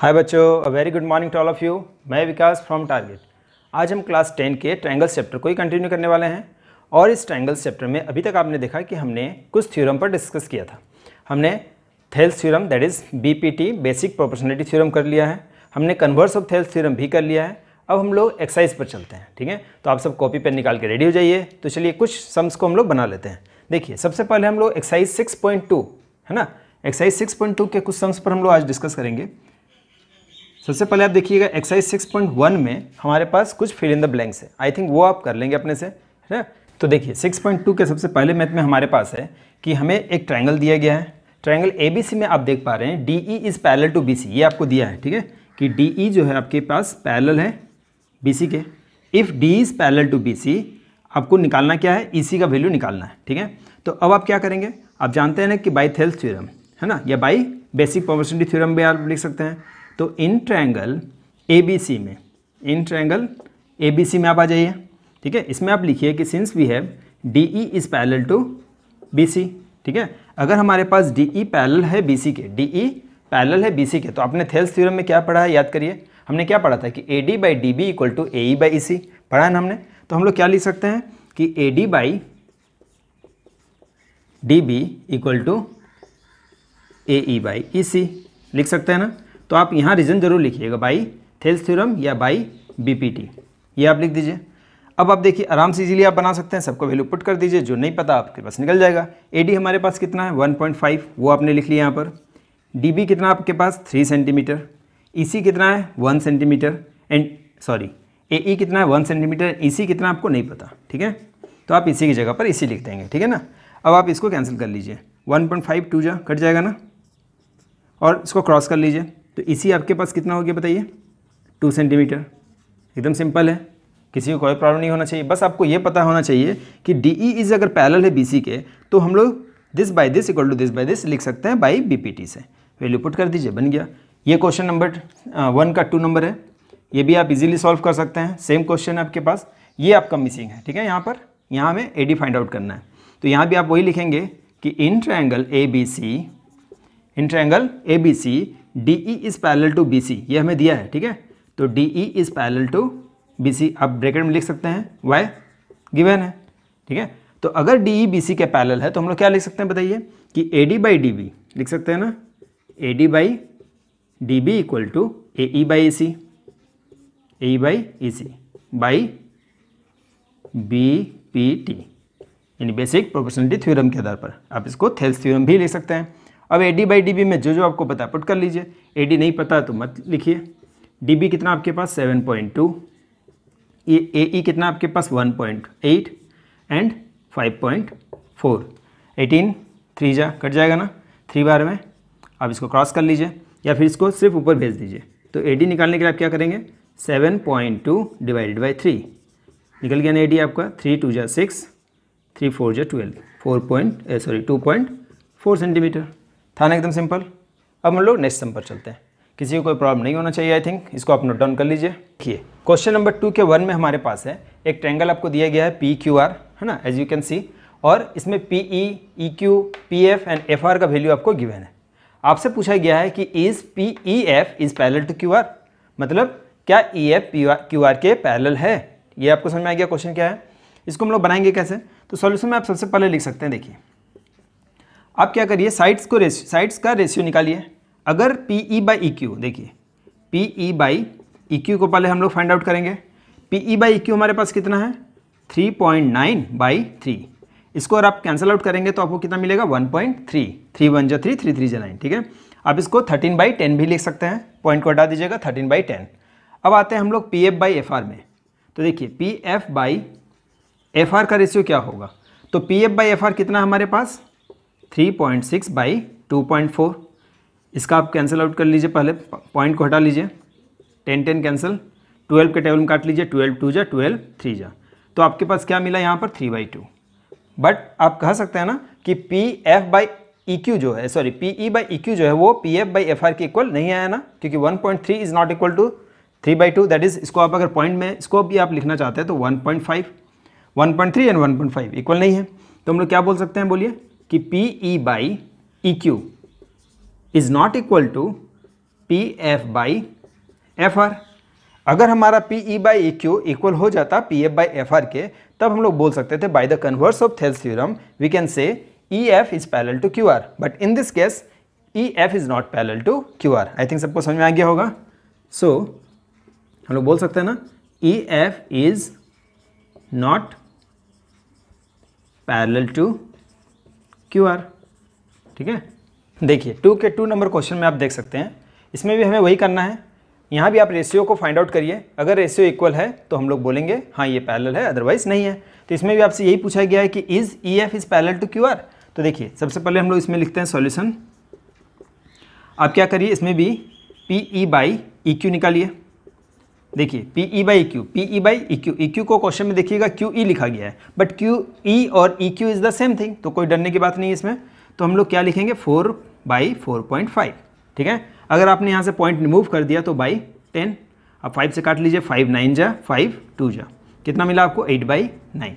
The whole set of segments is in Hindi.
हाय बच्चों, a very good morning to all of you. मैं विकास फ्रॉम टारगेट। आज हम क्लास 10 के ट्रायंगल्स चैप्टर को ही कंटिन्यू करने वाले हैं। और इस ट्रायंगल्स चैप्टर में अभी तक आपने देखा कि हमने कुछ थ्योरम पर डिस्कस किया था। हमने Thales theorem that is BPT basic proportionality theorem कर लिया है। हमने कन्वर्स ऑफ थेल्स थ्योरम भी कर लिया है। अब हम लोग एक्सरसाइज पर चलते हैं, ठीक है। तो आप सब कॉपी पेन निकाल के रेडी हो जाइए। तो चलिए कुछ सम्स को हम लोग बना लेते हैं। देखिए, सबसे पहले हम लोग एक्सरसाइज 6.2 है ना, एक्सरसाइज 6.2 के कुछ सम्स पर हम लोग आज डिस्कस करेंगे। सबसे पहले आप देखिएगा एक्सरसाइज 6.1 में हमारे पास कुछ फिल इन द ब्लैंक्स है। आई थिंक वो आप कर लेंगे अपने से, है ना। तो देखिए 6.2 के सबसे पहले मैथ में हमारे पास है कि हमें एक ट्रायंगल दिया गया है। ट्रायंगल ABC में आप देख पा रहे हैं DE is parallel to BC, ये आपको दिया है, ठीक है, कि DE जो है आपके पास पैरेलल है BC के। If D is parallel to BC, आपको निकालना क्या है, EC का वैल्यू निकालना है, ठीक है। तो अब आप क्या करेंगे, आप जानते हैं ना कि बाई थेल्स थ्योरम है ना, या बाई बेसिक प्रोपोर्शनलिटी थ्योरम भी आप लिख सकते हैं। तो इन ट्रायंगल ABC में, इन ट्रायंगल ABC में आप आ जाइए, ठीक है। इसमें आप लिखिए कि since we have DE is parallel to BC, ठीक है। अगर हमारे पास DE पैरेलल है BC के, DE पैरेलल है BC के, तो आपने थेल्स थ्योरम में क्या पढ़ा है, याद करिए। हमने क्या पढ़ा था कि AD by DB equal to AE by EC, पढ़ा है ना हमने। तो हम लोग क्या लिख सकते हैं कि AD by DB equal to AE by EC लिख सकते हैं ना। तो आप यहाँ रीजन जरूर लिखिएगा, बाई थेल्स थ्योरम या बाई BPT, ये आप लिख दीजिए। अब आप देखिए आराम से इजीली आप बना सकते हैं, सबको वैल्यू पुट कर दीजिए, जो नहीं पता आपके पास निकल जाएगा। AD हमारे पास कितना है 1.5, वो आपने लिख लिया यहाँ पर। DB कितना आपके पास 3 सेंटीमीटर, EC कितना है 1 सेंटीमीटर, एंड सॉरी AE कितना है 1 सेंटीमीटर, EC कितना आपको नहीं पता, ठीक है। तो आप EC की जगह पर EC लिख देंगे, ठीक है ना। अब आप इसको कैंसिल कर लीजिए, 1.5 2 जा कट जाएगा ना, और इसको क्रॉस कर लीजिए। तो EC आपके पास कितना हो गया बताइए, 2 सेंटीमीटर। एकदम सिंपल है, किसी को कोई प्रॉब्लम नहीं होना चाहिए। बस आपको ये पता होना चाहिए कि DE इज अगर पैरेलल है BC के, तो हम लोग this by this equal to this by this लिख सकते हैं बाई BPT से। वैल्यू पुट कर दीजिए, बन गया। ये क्वेश्चन नंबर 1 का 2 नंबर है, ये भी आप इजीली सॉल्व कर सकते हैं। सेम क्वेश्चन है आपके पास, ये आपका मिसिंग है, ठीक है। यहाँ पर हमें AD फाइंड आउट करना है। तो यहाँ भी आप वही लिखेंगे कि in triangle ABC DE is parallel to BC, ये हमें दिया है, ठीक है। तो DE is parallel to BC आप ब्रैकेट में लिख सकते हैं, वाई गिवन है, ठीक है। तो अगर DE BC के पैरेलल है तो हम लोग क्या लिख सकते हैं बताइए, कि AD बाई DB लिख सकते हैं ना, AD by DB equal to AE by EC, AE by EC by BPT, यानी बेसिक प्रोपोर्शनलिटी थ्योरम के आधार पर। आप इसको थेल्स थ्योरम भी लिख सकते हैं। अब AD बाई DB में जो जो आपको पता है पुट कर लीजिए। AD नहीं पता तो मत लिखिए। DB कितना आपके पास 7.2, AE कितना आपके पास 1.8 एंड 5.4। 18 3 जा कट जाएगा ना 3 बार में। आप इसको क्रॉस कर लीजिए या फिर इसको सिर्फ ऊपर भेज दीजिए। तो AD निकालने के लिए आप क्या करेंगे, 7.2 डिवाइडेड बाई 3 निकल गया ना AD आपका। 3 2 जा 6, 3 4 जा 12, 2.4 सेंटीमीटर था ना, एकदम सिंपल। अब हम लोग नेक्स्ट सम पर चलते हैं। किसी को कोई प्रॉब्लम नहीं होना चाहिए, आई थिंक। इसको आप नोट डाउन कर लीजिए। देखिए क्वेश्चन नंबर 2 के 1 में हमारे पास है एक ट्रायंगल आपको दिया गया है PQR, है ना, एज यू कैन सी। और इसमें PE, EQ, PF and FR का वैल्यू आपको गिवन है। आपसे पूछा गया है कि is PEF is parallel to QR, मतलब क्या EF QR के पैरेलल है। ये आपको समझ में आ गया क्वेश्चन क्या है। इसको हम लोग बनाएंगे कैसे, तो सॉल्यूशन में आप सबसे पहले लिख सकते हैं। देखिए आप क्या करिए, साइड्स का रेशियो निकालिए। अगर PE बाई EQ, देखिए PE बाई EQ को पहले हम लोग फाइंड आउट करेंगे। PE बाई EQ हमारे पास कितना है 3.9 बाई 3। इसको अगर आप कैंसिल आउट करेंगे तो आपको कितना मिलेगा 1.3, 3 1 जा 3, 3 3 जा 9, ठीक है। आप इसको 13 बाई 10 भी लिख सकते हैं, पॉइंट को हटा दीजिएगा, 13 बाई 10। अब आते हैं हम लोग PF बाई FR में। तो देखिए PF बाई FR का रेशियो क्या होगा, तो PF बाई FR कितना हमारे पास 3.6 बाई 2.4। इसका आप कैंसिल आउट कर लीजिए, पहले पॉइंट को हटा लीजिए, 10 10 कैंसिल, 12 के टेबल में काट लीजिए, 12 2 जा 12 3 जा, तो आपके पास क्या मिला यहाँ पर 3/2। बट आप कह सकते हैं ना कि PF बाई EQ जो है, सॉरी PE बाई EQ जो है वो PF बाई FR के इक्वल नहीं आया ना, क्योंकि 1.3 is not equal to 3/2, that is, इसको आप अगर पॉइंट में इसको भी आप लिखना चाहते हैं तो 1.5, 1.3 एंड 1.5 इक्वल नहीं है। तो हम लोग क्या बोल सकते हैं, बोलिए कि PE by EQ is not equal to P F by F R. अगर हमारा P E by E Q equal हो जाता P F by F R के, तब हम लोग बोल सकते थे by the converse of Thales theorem we can say E F is parallel to Q R, but in this case E F is not parallel to Q R. I think सबको समझ में आ गया होगा। सो हम लोग बोल सकते हैं ना, E F is not parallel to Q R. ठीक है, देखिए 2 नंबर क्वेश्चन में आप देख सकते हैं, इसमें भी हमें वही करना है। यहाँ भी आप रेशियो को फाइंड आउट करिए, अगर रेशियो इक्वल है तो हम लोग बोलेंगे हाँ ये पैरेलल है, अदरवाइज नहीं है। तो इसमें भी आपसे यही पूछा गया है कि is E F is parallel to Q R. तो देखिए सबसे पहले हम लोग इसमें लिखते हैं सॉल्यूशन। आप क्या करिए, इसमें भी P E by E Q निकालिए। देखिए P E by E Q को क्वेश्चन में देखिएगा क्यू ई लिखा गया है, बट क्यू ई और E Q is the same thing, तो कोई डरने की बात नहीं है इसमें। तो हम लोग क्या लिखेंगे 4/4.5। ठीक है, अगर आपने यहाँ से पॉइंट रिमूव कर दिया तो बाई 10, अब 5 से काट लीजिए, 5 9 जा 5 2 जा, कितना मिला आपको 8/9।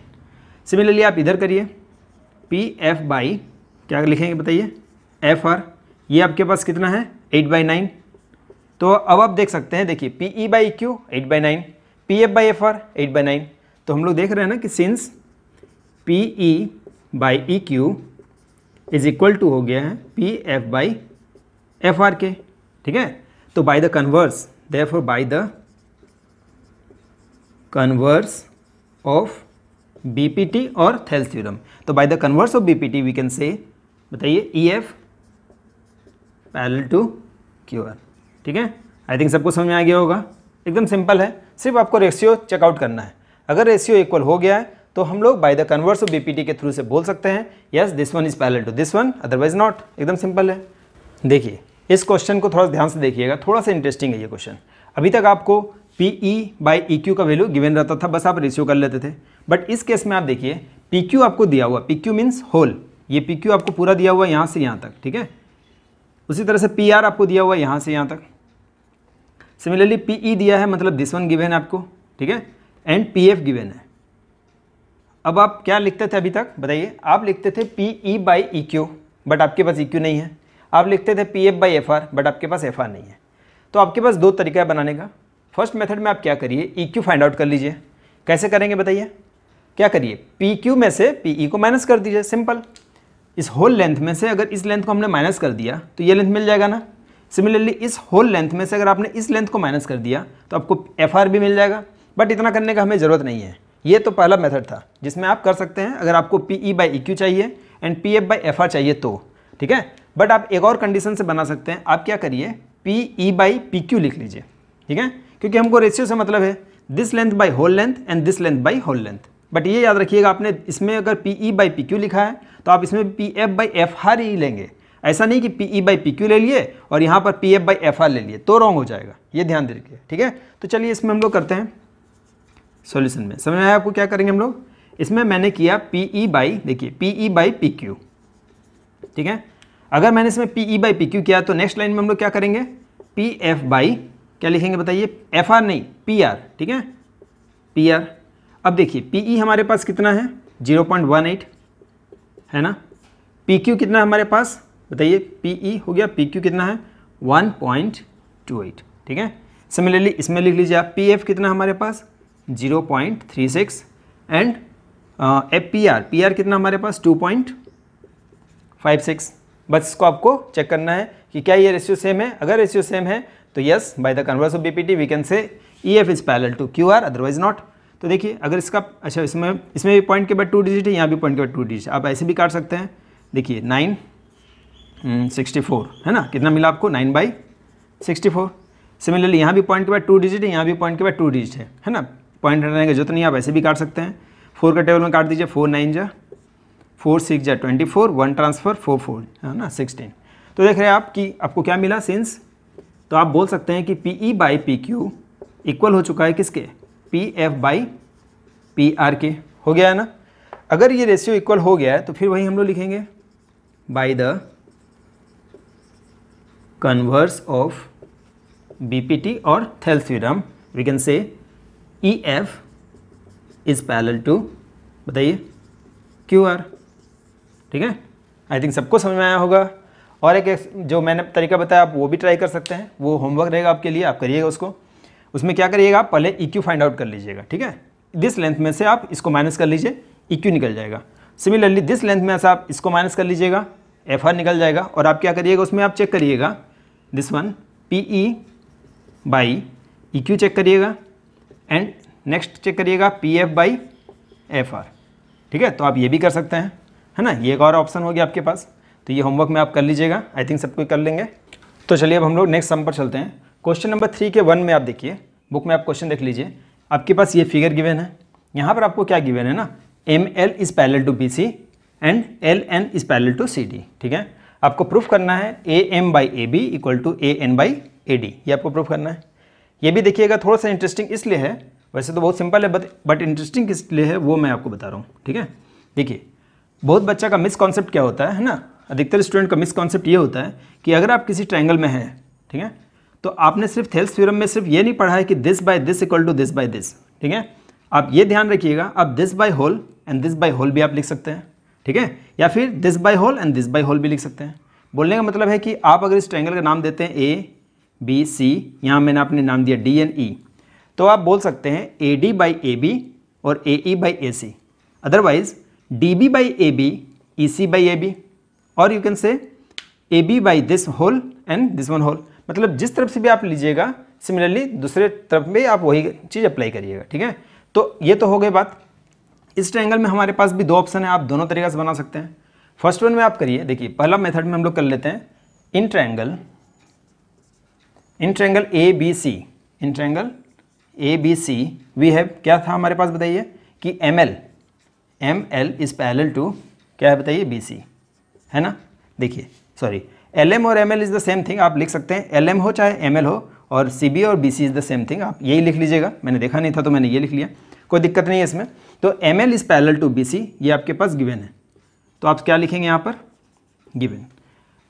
सिमिलरली आप इधर करिए, पी एफ बाई क्या लिखेंगे बताइए, एफ आर, ये आपके पास कितना है 8/9। तो अब आप देख सकते हैं, देखिए P E by Q 8/9, P F by F R 8/9। तो हम लोग देख रहे हैं ना कि since P E by E Q is equal to हो गया है P F by F R के। ठीक है, तो by the converse, therefore by the converse of BPT और थेल्स थ्योरम, तो by the converse of BPT we can say, बताइए E F parallel to Q R. ठीक है, आई थिंक सबको समझ में आ गया होगा, एकदम सिंपल है, सिर्फ आपको रेशियो चेकआउट करना है। अगर रेशियो इक्वल हो गया है तो हम लोग by the converse of BPT के थ्रू से बोल सकते हैं yes this one is parallel to this one, otherwise not. एकदम सिंपल है। देखिए इस क्वेश्चन को थोड़ा ध्यान से देखिएगा, थोड़ा सा इंटरेस्टिंग है ये क्वेश्चन। अभी तक आपको P E by E Q का वैल्यू गिवन रहता था, बस आप रेशियो कर लेते थे, बट इस केस में आप देखिए पी क्यू आपको दिया हुआ, पी क्यू मीन्स होल, ये पी क्यू आपको पूरा दिया हुआ यहाँ से यहाँ तक। ठीक है, उसी तरह से पी आर आपको दिया हुआ यहाँ से यहाँ तक। सिमिलरली पी ई दिया है, मतलब दिस वन गिवन है आपको। ठीक है, एंड पी एफ गिवन है। अब आप क्या लिखते थे अभी तक बताइए, आप लिखते थे P E by E Q, but आपके पास ई क्यू नहीं है। आप लिखते थे P F by F are, but आपके पास एफ आर नहीं है। तो आपके पास 2 तरीका है बनाने का। फर्स्ट मेथड में आप क्या करिए, ई क्यू फाइंड आउट कर लीजिए। कैसे करेंगे बताइए, क्या करिए, पी क्यू में से पी ई को माइनस कर दीजिए, सिंपल। इस होल लेंथ में से अगर इस लेंथ को हमने माइनस कर दिया तो ये लेंथ मिल जाएगा ना। सिमिलरली इस होल लेंथ में से अगर आपने इस लेंथ को माइनस कर दिया तो आपको एफ आर भी मिल जाएगा, बट इतना करने का हमें ज़रूरत नहीं है। ये तो पहला मेथड था जिसमें आप कर सकते हैं अगर आपको P E by E Q चाहिए and P F by F R चाहिए तो। ठीक है, बट आप एक और कंडीशन से बना सकते हैं। आप क्या करिए, P E by P Q लिख लीजिए। ठीक है, क्योंकि हमको रेशियो से मतलब है this length by whole length and this length by whole length. But ये याद रखिएगा, आपने इसमें अगर P E by P Q लिखा है तो आप इसमें P F by F R ही लेंगे। ऐसा नहीं कि P E by P Q ले लिए और यहाँ पर P F by F R ले लिए, तो रॉन्ग हो जाएगा, ये ध्यान दीजिए। ठीक है, तो चलिए इसमें हम लोग करते हैं सॉल्यूशन में। समझ में आया आपको क्या करेंगे हम लोग? इसमें मैंने किया पी ई बाई, देखिए P E by P Q. ठीक है, अगर मैंने इसमें P E by P Q किया तो नेक्स्ट लाइन में हम लोग क्या करेंगे, पी एफ बाई क्या लिखेंगे बताइए, एफ आर नहीं पी आर। ठीक है, पी आर। अब देखिए पी ई हमारे पास कितना है 0.18 है ना, पी क्यू कितना है हमारे पास बताइए, पी ई हो गया, पी क्यू कितना है 1.28। ठीक है, सिमिलरली इसमें लिख लीजिए आप पी एफ कितना हमारे पास 0.36 एंड पी आर कितना हमारे पास 2.56। बस इसको आपको चेक करना है कि क्या ये रेशियो सेम है। अगर रेशियो सेम है तो yes by the converse of BPT we can say E F is parallel to Q R, otherwise not. तो देखिए अगर इसका अच्छा इसमें भी पॉइंट के बाद 2 डिजिट है, यहाँ भी पॉइंट के बाद 2 डिजिट, आप ऐसे भी काट सकते हैं। देखिए 964 है ना, कितना मिला आपको 9/64। सिमिलरली यहाँ भी पॉइंट के बाद 2 डिजिट है, यहाँ भी पॉइंट के बाद 2 डिजिट है ना, पॉइंट हटाने की जरूरत नहीं, आप ऐसे भी काट सकते हैं। 4 का टेबल में काट दीजिए, 4 9 जा 4 6 जा 24, 1 ट्रांसफर 4 4 है ना 16। तो देख रहे हैं आप कि आपको क्या मिला सिंस, तो आप बोल सकते हैं कि P E by P Q equal हो चुका है किसके, P F by P R के, हो गया है ना। अगर ये रेशियो इक्वल हो गया है तो फिर वही हम लोग लिखेंगे by the converse of BPT और Thales theorem we can say E F is parallel to बताइए क्यू आर। ठीक है, आई थिंक सबको समझ में आया होगा। और एक जो मैंने तरीका बताया आप वो भी ट्राई कर सकते हैं, वो होमवर्क रहेगा आपके लिए, आप करिएगा उसको। उसमें क्या करिएगा, आप पहले EQ फाइंड आउट कर लीजिएगा, ठीक है। दिस लेंथ में से आप इसको माइनस कर लीजिए, EQ निकल जाएगा। सिमिलरली दिस लेंथ में से आप इसको माइनस कर लीजिएगा, FR निकल जाएगा। और आप क्या करिएगा, उसमें आप चेक करिएगा this one PE by EQ check करिएगा, एंड नेक्स्ट चेक करिएगा PF बाई FR, ठीक है। तो आप ये भी कर सकते हैं, है ना, ये एक और ऑप्शन हो गया आपके पास। तो ये होमवर्क में आप कर लीजिएगा, आई थिंक सब कोई कर लेंगे। तो चलिए अब हम लोग नेक्स्ट सम पर चलते हैं। क्वेश्चन नंबर 3 के 1 में आप देखिए, बुक में आप क्वेश्चन देख लीजिए, आपके पास ये फिगर गिवन है। यहाँ पर आपको क्या गिवन है ना, ML is parallel to BC and LN is parallel to CD, ठीक है। आपको प्रूफ करना है AM by AB equal to AN by AD, ये आपको प्रूफ करना है। ये भी देखिएगा थोड़ा सा इंटरेस्टिंग इसलिए है, वैसे तो बहुत सिंपल है बट इंटरेस्टिंग इसलिए है वो मैं आपको बता रहा हूँ, ठीक है। देखिए बहुत बच्चा का मिसकॉन्सेप्ट क्या होता है ना, अधिकतर स्टूडेंट का मिसकॉन्सेप्ट ये होता है कि अगर आप किसी ट्रायंगल में हैं, ठीक है, तो आपने सिर्फ थेल्स थ्योरम में सिर्फ ये नहीं पढ़ा है कि this by this equal to this by this, ठीक है। आप ये ध्यान रखिएगा, आप this by whole and this by whole भी आप लिख सकते हैं, ठीक है, या फिर this by whole and this by whole भी लिख सकते हैं। बोलने का मतलब है कि आप अगर इस ट्रायंगल का नाम देते हैं ABC, यहाँ मैंने अपने नाम दिया DNE, तो आप बोल सकते हैं AD बाई AB और AE by AC, otherwise DB by AB EC by AB, और you can say AB by this whole and this one whole. मतलब जिस तरफ से भी आप लीजिएगा सिमिलरली दूसरे तरफ में आप वही चीज़ अप्लाई करिएगा, ठीक है। तो ये तो हो गई बात। इस ट्रायंगल में हमारे पास भी दो ऑप्शन है, आप दोनों तरीके से बना सकते हैं। फर्स्ट वन में आप करिए, देखिए पहला मेथड में हम लोग कर लेते हैं in triangle ABC we have, क्या था हमारे पास बताइए कि ML इज़ पैरेलल टू क्या है बताइए BC, है ना। देखिए सॉरी LM और ML is the same thing, आप लिख सकते हैं LM हो चाहे ML हो, और CB और BC is the same thing, आप यही लिख लीजिएगा। मैंने देखा नहीं था तो मैंने ये लिख लिया, कोई दिक्कत नहीं है इसमें। तो ML is parallel to BC ये आपके पास गिवन है, तो आप क्या लिखेंगे यहाँ पर गिवन।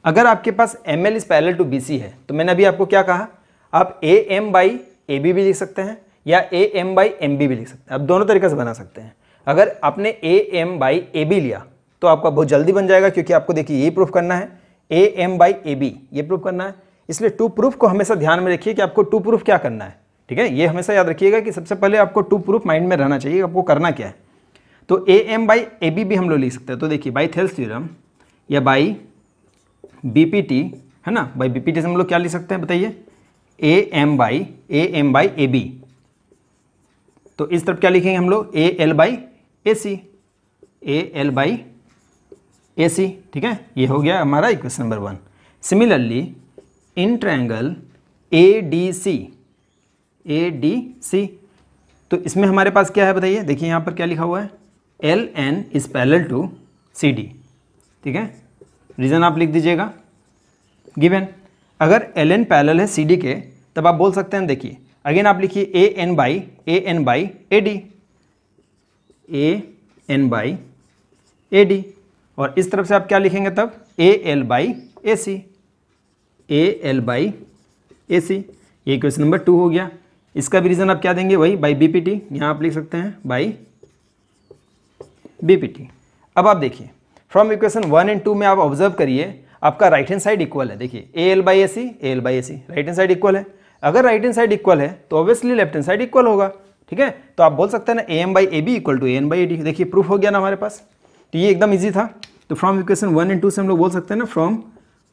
अगर आपके पास ML is parallel to BC है तो मैंने अभी आपको क्या कहा, आप AM बाई AB भी लिख सकते हैं या AM बाई MB भी लिख सकते हैं, आप दोनों तरीके से बना सकते हैं। अगर आपने AM बाई AB लिया तो आपका बहुत जल्दी बन जाएगा, क्योंकि आपको देखिए यही प्रूफ करना है, AM बाई AB ये प्रूफ करना है। इसलिए टू प्रूफ को हमेशा ध्यान में रखिए कि आपको टू प्रूफ क्या करना है, ठीक है। ये हमेशा याद रखिएगा कि सबसे पहले आपको टू प्रूफ माइंड में रहना चाहिए, आपको करना क्या है। तो AM बाई AB भी हम लोग लिख सकते हैं। तो देखिए बाई थेल्स थ्योरम या बाई BPT, है ना, बाई BPT से हम लोग क्या लिख सकते हैं बताइए, AM बाई AB। तो इस तरफ क्या लिखेंगे हम लोग, AL बाई AC, ठीक है। ये हो गया हमारा equation number 1। Similarly in triangle ADC, तो इसमें हमारे पास क्या है बताइए, देखिए यहाँ पर क्या लिखा हुआ है, LN is parallel to CD, ठीक है। रीज़न आप लिख दीजिएगा गिवन। अगर LN पैरेलल है CD के तब आप बोल सकते हैं, देखिए अगेन आप लिखिए AN बाई AD, और इस तरफ से आप क्या लिखेंगे तब AL बाई AC। ये क्वेश्चन नंबर 2 हो गया। इसका भी रीज़न आप क्या देंगे, वही बाई BPT, यहाँ आप लिख सकते हैं बाई BPT। अब आप देखिए फ्रॉम इक्वेशन 1 एंड 2 में आप ऑब्जर्व करिए आपका राइट हैंड साइड इक्वल है। देखिए AL by AC right hand side equal है। अगर राइट हैंड साइड इक्वल है तो obviously left hand side equal होगा, ठीक है। तो आप बोल सकते हैं ना AM by AB equal to AN by AD। देखिए प्रूफ हो गया ना हमारे पास, तो ये एकदम ईजी था। तो फ्रॉम इक्वेशन 1 एंड 2 से हम लोग बोल सकते हैं ना, फ्रॉम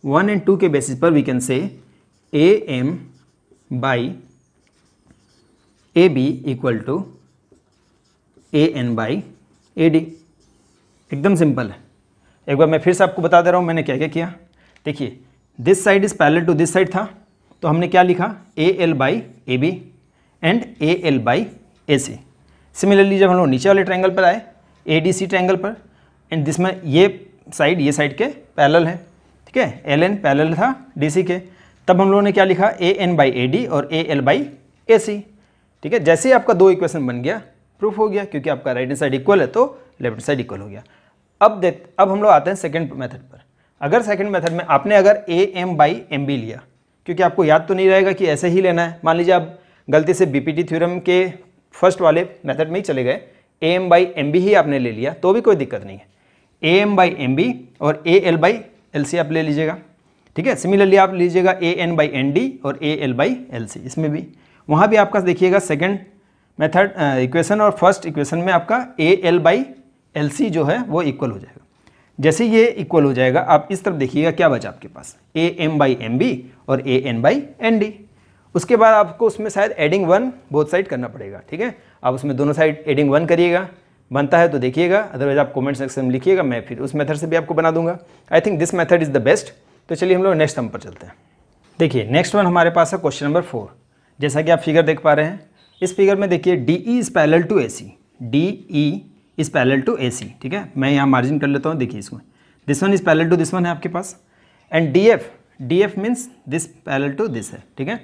1 एंड 2 के बेसिस पर we can say AM by AB equal to AN by AD। एकदम सिंपल है। एक बार मैं फिर से आपको बता दे रहा हूँ मैंने क्या क्या किया। देखिए this side is parallel to this side था, तो हमने क्या लिखा, AL by AB and AL by AC। Similarly जब हम लोग नीचे वाले ट्रायंगल पर आए ADC ट्रायंगल पर, एंड जिसमें ये साइड के पैरेलल है, ठीक है, LN पैरेलल था DC के, तब हम लोगों ने क्या लिखा, AN बाई AD और AL बाई AC, ठीक है। जैसे ही आपका 2 इक्वेशन बन गया प्रूफ हो गया, क्योंकि आपका राइट हैंड साइड इक्वल है तो लेफ्ट साइड इक्वल हो गया। अब हम लोग आते हैं सेकंड मेथड पर। अगर सेकंड मेथड में आपने अगर AM बाई MB लिया, क्योंकि आपको याद तो नहीं रहेगा कि ऐसे ही लेना है, मान लीजिए आप गलती से BPT थ्योरम के फर्स्ट वाले मेथड में ही चले गए, AM बाई MB ही आपने ले लिया तो भी कोई दिक्कत नहीं है। AM बाई MB और AL बाई LC आप ले लीजिएगा, ठीक है। सिमिलरली आप लीजिएगा AN/ND और AL/LC, इसमें भी वहाँ भी आपका देखिएगा सेकंड मेथड इक्वेशन और फर्स्ट इक्वेशन में आपका AL/LC जो है वो इक्वल हो जाएगा। जैसे ये इक्वल हो जाएगा आप इस तरफ देखिएगा क्या बचा आपके पास, AM/MB और AN/ND। उसके बाद आपको उसमें शायद एडिंग 1 बोथ साइड करना पड़ेगा, ठीक है। आप उसमें दोनों साइड एडिंग 1 करिएगा, बनता है तो देखिएगा, अदरवाइज आप कमेंट सेक्शन में लिखिएगा, मैं फिर उस मेथड से भी आपको बना दूंगा। I think this method is the best. तो चलिए हम लोग नेक्स्ट सम पर चलते हैं। देखिए नेक्स्ट वन हमारे पास है क्वेश्चन नंबर 4। जैसा कि आप फिगर देख पा रहे हैं, इस फिगर में देखिए DE is parallel to AC, DE is parallel to AC, ठीक है। मैं यहाँ मार्जिन कर लेता हूँ, देखिए इसमें this one is parallel to this one है आपके पास, and DF means this parallel to this है, ठीक है।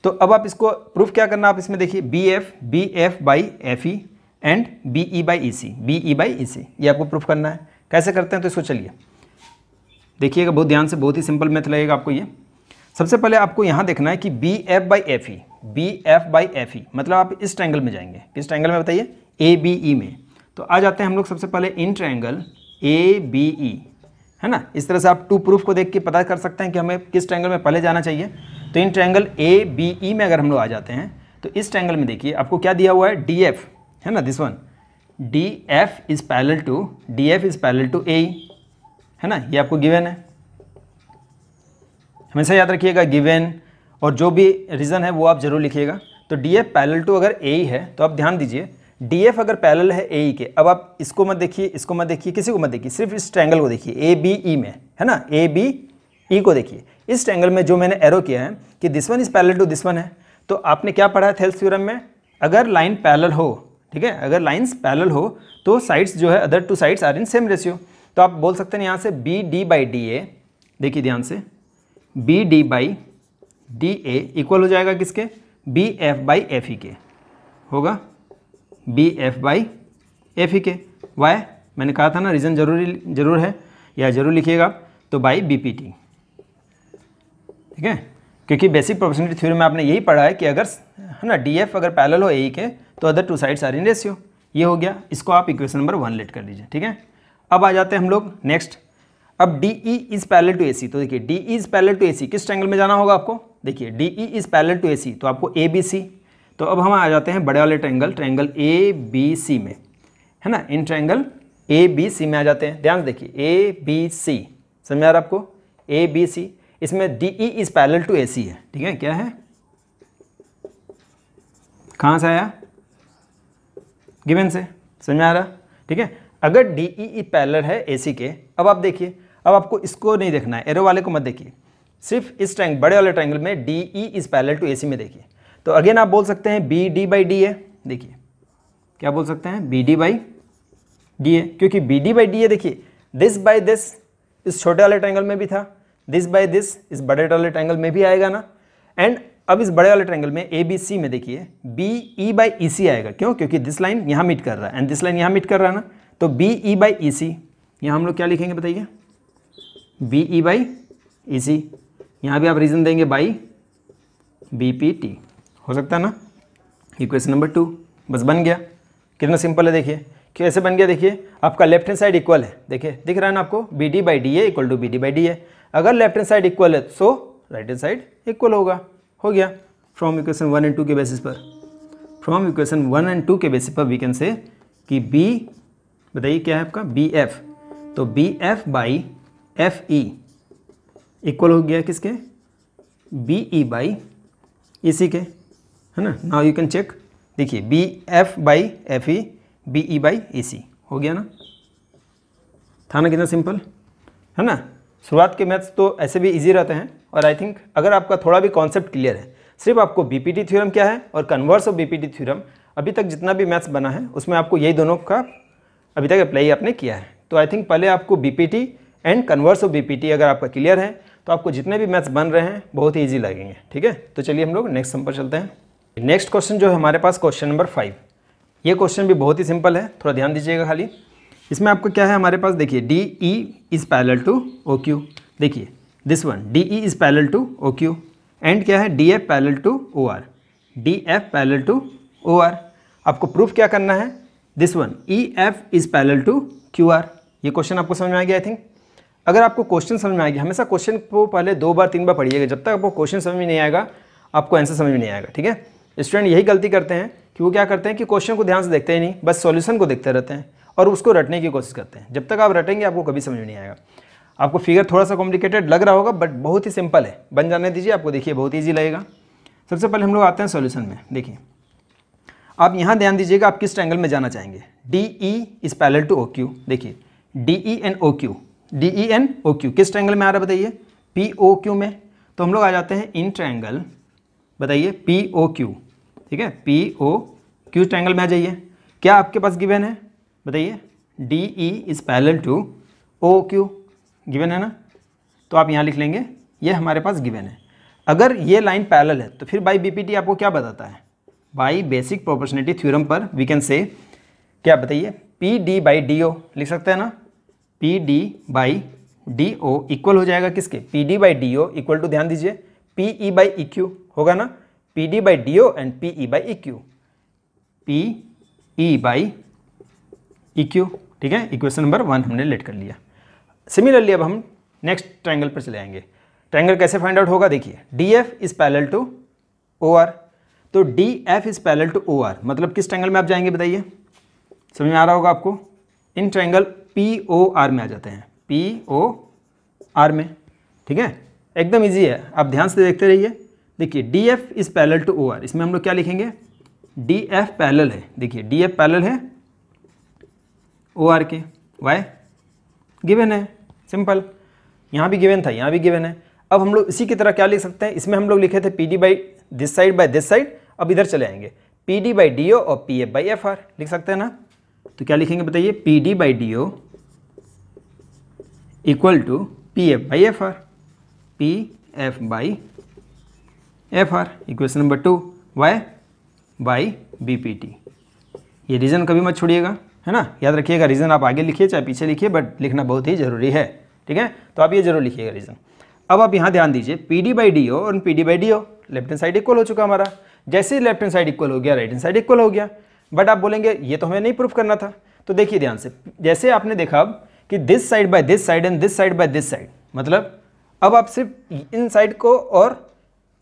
तो अब आप इसको प्रूफ क्या करना, आप इसमें देखिए BF/FE एंड BE/EC, ये आपको प्रूफ करना है। कैसे करते हैं तो इसको चलिए देखिएगा बहुत ध्यान से, बहुत ही सिंपल मेथड लगेगा आपको ये। सबसे पहले आपको यहाँ देखना है कि BF/FE मतलब आप इस ट्रायंगल में जाएंगे, किस ट्रायंगल में बताइए, ABE में। तो आ जाते हैं हम लोग सबसे पहले इन ट्रायंगल ABE, है ना। इस तरह से आप टू प्रूफ को देख के पता कर सकते हैं कि हमें किस ट्रायंगल में पहले जाना चाहिए। तो इन ट्रायंगल ABE में अगर हम लोग आ जाते हैं तो इस ट्रायंगल में देखिए आपको क्या दिया हुआ है, DF है ना, this one DF is parallel to AE, है ना, ये आपको गिवन है। हमेशा याद रखिएगा गिवन, और जो भी रीज़न है वो आप जरूर लिखिएगा। तो DF पैरेलल टू अगर AE है तो आप ध्यान दीजिए, DF अगर पैरेलल है AE के, अब आप इसको मत देखिए, इसको मत देखिए, किसी को मत देखिए, सिर्फ इस ट्रायंगल को देखिए ABE में, है ना, ABE को देखिए। इस ट्रायंगल में जो मैंने एरो किया है कि this one is parallel to this one है, तो आपने क्या पढ़ा है थेल्स थ्योरम में, अगर लाइन पैरेलल हो, ठीक है, अगर लाइन्स पैरेलल हो तो साइड्स जो है other two sides are in same ratio. तो आप बोल सकते हैं यहाँ से BD/DA, देखिए ध्यान से, BD/DA इक्वल हो जाएगा किसके, BF/FE के, होगा BF/FE के। वाई मैंने कहा था ना, रीज़न जरूर है या जरूर लिखिएगा आप, तो बाई BPT, ठीक है, क्योंकि बेसिक प्रोपोर्शनलिटी थ्योरम में आपने यही पढ़ा है कि अगर, है ना, DF अगर पैरेलल हो AE के तो other two sides are in ratio. ये हो गया, इसको आप इक्वेशन नंबर 1 लेट कर लीजिए, ठीक है। अब आ जाते हैं हम लोग नेक्स्ट। अब DE is parallel to AC, तो देखिए DE is parallel to AC, किस ट्रायंगल में जाना होगा आपको, देखिए DE is parallel to AC, तो आपको ABC। तो अब हम आ जाते हैं बड़े वाले ट्रायंगल ABC में, है ना, इन ट्रायंगल ABC में आ जाते हैं। ध्यान से देखिए ABC, समझ आ रहा है आपको, ABC, इसमें DE is parallel to AC है, ठीक है। क्या है, कहाँ से आया, गिवन से, समझ में आ रहा, ठीक है। अगर DE पैरेलल है AC के, अब आप देखिए, अब आपको इसको नहीं देखना है, एरो वाले को मत देखिए, सिर्फ इस ट्रायंगल, बड़े वाले ट्रायंगल में DE is parallel to AC में देखिए। तो अगेन आप बोल सकते हैं BD/DA, देखिए क्या बोल सकते हैं, BD/DA, क्योंकि BD/DA देखिए दिस बाय दिस इस छोटे वाले ट्रायंगल में भी था, दिस बाय दिस इस बड़े वाले ट्रायंगल में भी आएगा ना, एंड अब इस बड़े वाले ट्रायंगल में ABC में देखिए BE/EC आएगा, क्यों, क्योंकि दिस लाइन यहाँ मीट कर रहा है एंड दिस लाइन यहाँ मीट कर रहा है ना, तो BE/EC, यहाँ हम लोग क्या लिखेंगे बताइए, BE/EC, यहाँ भी आप रीज़न देंगे बाई BPT, हो सकता है ना। इक्वेशन नंबर 2 बस बन गया, कितना सिंपल है, देखिए कैसे बन गया, देखिए आपका लेफ्ट हैंड साइड इक्वल है, देखिए दिख रहा है ना आपको, BD/DA इक्वल टू BD/DA। अगर लेफ्ट हैंड साइड इक्वल है सो राइट हैंड साइड इक्वल होगा, हो गया। फ्रॉम इक्वेशन 1 एंड 2 के बेसिस पर, फ्रॉम इक्वेशन 1 एंड 2 के बेसिस पर वी कैन से कि B, बताइए क्या है आपका, BF, तो BF/FE इक्वल हो गया किसके, BE/EC के, है ना। नाउ यू कैन चेक, देखिए BF/FE BE/EC हो गया ना, था ना, कितना सिंपल है ना। शुरुआत के मैथ्स तो ऐसे भी इजी रहते हैं, और आई थिंक अगर आपका थोड़ा भी कॉन्सेप्ट क्लियर है, सिर्फ आपको BPT थ्योरम क्या है और कन्वर्स ऑफ BPT थ्योरम, अभी तक जितना भी मैथ्स बना है उसमें आपको यही दोनों का अभी तक अप्लाई आपने किया है। तो आई थिंक पहले आपको BPT and converse of BPT अगर आपका क्लियर है तो आपको जितने भी मैथ्स बन रहे हैं बहुत ही ईजी लगेंगे, ठीक है। तो चलिए हम लोग नेक्स्ट सम पर चलते हैं। नेक्स्ट क्वेश्चन जो है हमारे पास क्वेश्चन नंबर 5, ये क्वेश्चन भी बहुत ही सिंपल है, थोड़ा ध्यान दीजिएगा खाली। इसमें आपको क्या है, हमारे पास देखिए DE is parallel to OQ, देखिए this one DE is parallel to OQ, and क्या है DF parallel to OR, DF parallel to OR। आपको प्रूफ क्या करना है, this one EF is parallel to QR। ये क्वेश्चन आपको समझ में आ गया आई थिंक। अगर आपको क्वेश्चन समझ में आएगी, हमेशा क्वेश्चन को पहले 2 बार 3 बार पढ़िएगा, जब तक आपको क्वेश्चन समझ में नहीं आएगा आपको आंसर समझ में नहीं आएगा, ठीक है। स्टूडेंट यही गलती करते हैं कि वो क्या करते हैं कि क्वेश्चन को ध्यान से देखते ही नहीं, बस सॉल्यूशन को देखते रहते हैं और उसको रटने की कोशिश करते हैं। जब तक आप रटेंगे आपको कभी समझ में नहीं आएगा। आपको फिगर थोड़ा सा कॉम्प्लिकेटेड लग रहा होगा बट बहुत ही सिंपल है, बन जाने दीजिए, आपको देखिए बहुत ईजी लगेगा। सबसे पहले हम लोग आते हैं सॉल्यूशन में। देखिए आप यहाँ ध्यान दीजिएगा, आप किस ट्रायंगल में जाना चाहेंगे। D E is parallel to O Q. देखिए D E and O Q, D E and O Q किस ट्रायंगल में आ रहा है बताइए, पी ओ क्यू में। तो हम लोग आ जाते हैं इन ट्रायंगल, बताइए पी ओ क्यू, ठीक है, पी ओ क्यू ट्रायंगल में आ जाइए। क्या आपके पास गिवन है बताइए, D E is parallel to O Q, given है ना। तो आप यहाँ लिख लेंगे ये हमारे पास गिवन है। अगर ये लाइन पैरेलल है तो फिर बाई बीपीटी आपको क्या बताता है, बाई बेसिक प्रोपोर्शनलिटी थ्योरम पर वी कैन से क्या बताइए, P D by D O लिख सकते हैं ना। P D by D O equal हो जाएगा किसके, P D by D O equal to, ध्यान दीजिए, P E by E Q होगा ना। P D by D O and P E by E Q, P E by E Q, ठीक है। इक्वेशन नंबर 1 हमने लेट कर लिया। सिमिलरली अब हम नेक्स्ट ट्रायंगल पर चले आएंगे। ट्रायंगल कैसे फाइंड आउट होगा, देखिए D F is parallel to O R. तो D F is parallel to O R मतलब किस ट्रायंगल में आप जाएंगे बताइए, समझ में आ रहा होगा आपको। In triangle P O R में आ जाते हैं, पी ओ आर में, ठीक है, एकदम इजी है, आप ध्यान से देखते रहिए। देखिए D F is parallel to O R, इसमें हम लोग क्या लिखेंगे, डी एफ पैरेलल है। देखिए डी एफ पैरेलल है ओ आर के, वाई गिवन है, सिंपल। यहाँ भी गिवन था, यहाँ भी गिवन है। अब हम लोग इसी की तरह क्या लिख सकते हैं, इसमें हम लोग लिखे थे P D by this side, अब इधर चले आएंगे P D by D O और P F by F R लिख सकते हैं ना। तो क्या लिखेंगे बताइए, P D by D O equal to P F by F R, P F by F R, equation number 2, Y by B P T. ये रीजन कभी मत छोड़िएगा, है ना, याद रखिएगा। रीजन आप आगे लिखिए चाहे पीछे लिखिए, बट लिखना बहुत ही जरूरी है, ठीक है। तो आप ये जरूर लिखिएगा रीजन। अब आप यहाँ ध्यान दीजिए, P D by D O और P D by D O, left hand side equal हो चुका हमारा। जैसे ही लेफ्ट हैंड साइड इक्वल हो गया राइट हैंड साइड इक्वल हो गया। बट आप बोलेंगे ये तो हमें नहीं प्रूफ करना था। तो देखिए ध्यान से, जैसे आपने देखा अब कि this side by this side and this side by this side, मतलब अब आप सिर्फ इन साइड को और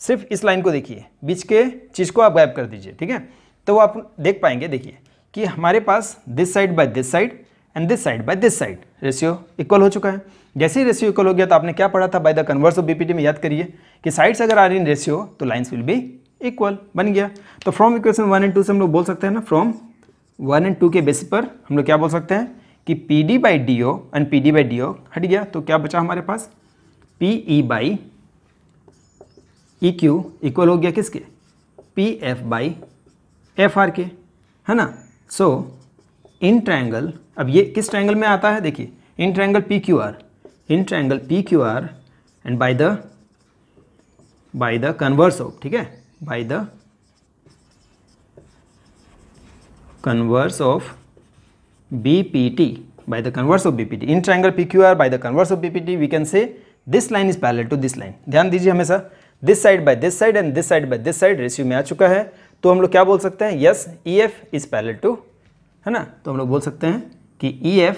सिर्फ इस लाइन को देखिए, बीच के चीज़ को आप गायब कर दीजिए, ठीक है। तो वो आप देख पाएंगे, देखिए कि हमारे पास this side by this side and this side by this side ratio equal हो चुका है। जैसे ही रेशियो इक्वल हो गया तो आपने क्या पढ़ा था, bye the converse of BPT में, याद करिए कि साइड्स अगर आ रही इन रेशियो तो लाइन्स विल बी इक्वल, बन गया। तो फ्रॉम इक्वेशन 1 एंड 2 से हम लोग बोल सकते हैं ना, फ्रॉम 1 एंड 2 के बेसिस पर हम लोग क्या बोल सकते हैं कि P D by D O and P D by D O हट गया। तो क्या बचा हमारे पास, P E by E Q equal हो गया किसके, P F by F R के, है ना। सो इन ट्रायंगल, अब ये किस ट्रायंगल में आता है, देखिए इन triangle P Q R, in triangle P Q R and bye the converse of, ठीक है, bye the converse of BPT, by the converse of BPT, in triangle PQR by the converse of BPT we can say this line is parallel to this line। ध्यान दीजिए हमेशा, this side by this side and this side by this side ratio में आ चुका है। तो हम लोग क्या बोल सकते हैं, yes EF is parallel to, है ना। तो हम लोग बोल सकते हैं कि EF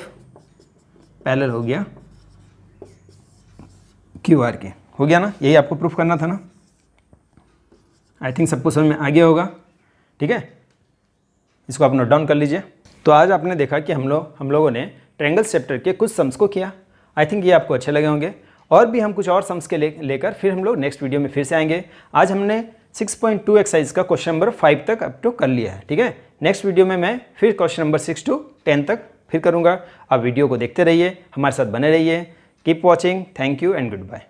पैरेलल हो गया QR के, हो गया ना। यही आपको प्रूफ करना था ना। आई थिंक सबको समझ में आ गया होगा, ठीक है। इसको आप नोट डाउन कर लीजिए। तो आज आपने देखा कि हम लोगों ने ट्रायंगल चैप्टर के कुछ सम्स को किया। आई थिंक ये आपको अच्छे लगे होंगे। और भी हम कुछ और सम्स के लेकर फिर हम लोग नेक्स्ट वीडियो में फिर से आएंगे। आज हमने 6.2 एक्सरसाइज का क्वेश्चन नंबर 5 तक अप टू कर लिया है, ठीक है। नेक्स्ट वीडियो में मैं फिर क्वेश्चन नंबर 6 to 10 तक फिर करूँगा। आप वीडियो को देखते रहिए, हमारे साथ बने रहिए। Keep watching, thank you and good bye.